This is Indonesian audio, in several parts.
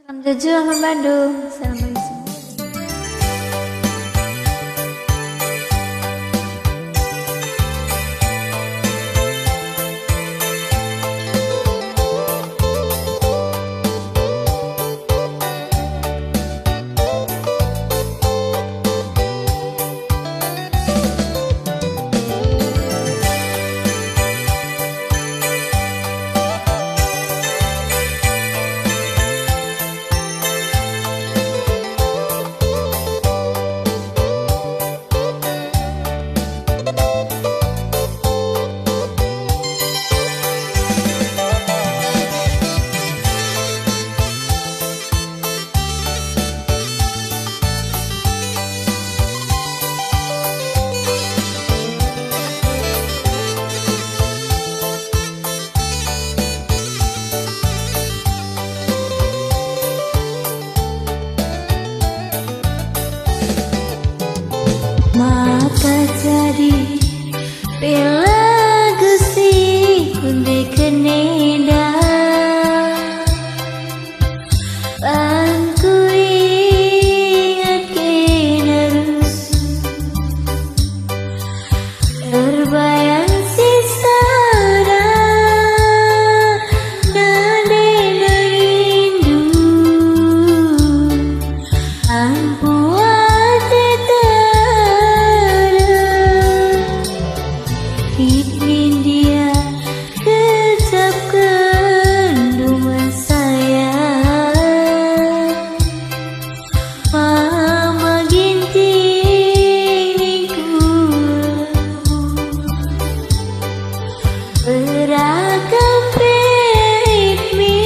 Salam Jojo sama Bandung. Salam bagi semua. Maka jadi bila Gusti kunde keneda Bangku ingat kenarus terbayang sisa nade rindu ampun ingin dia kecap kandungan saya Mama ginting beragam ritmi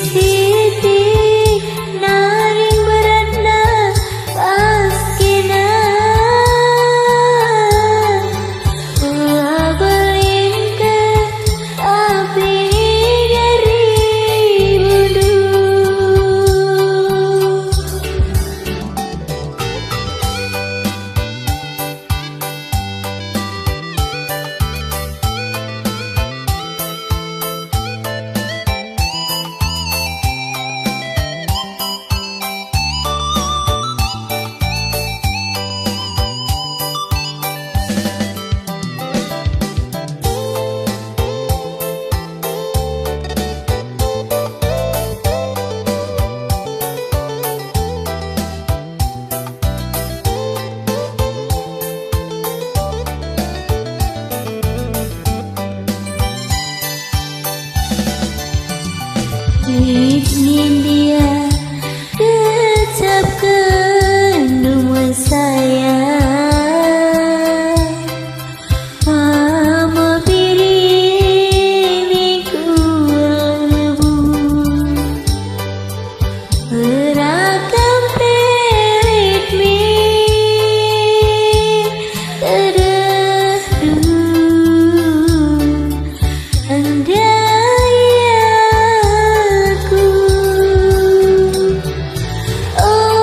Sitik-sitik naring beranda paskina Ulah belingkan api dari budu ingin dia kecap kandungan saya Mama piringiku lebu beragam ritmi Oh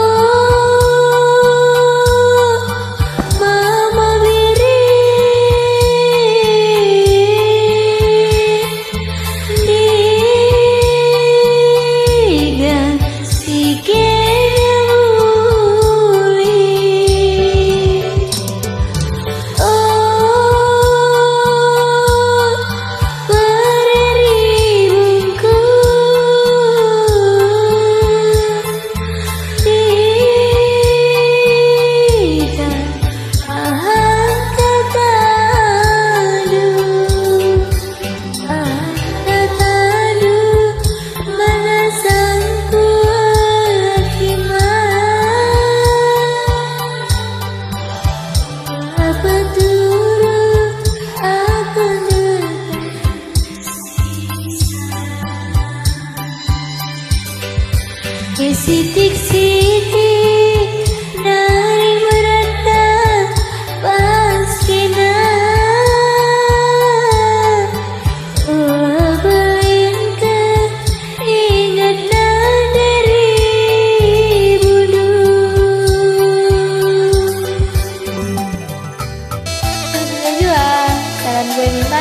Sitik-sitik dari merendah pas kena ulah belikan ingat dari bulu. Ini juga saran gue minta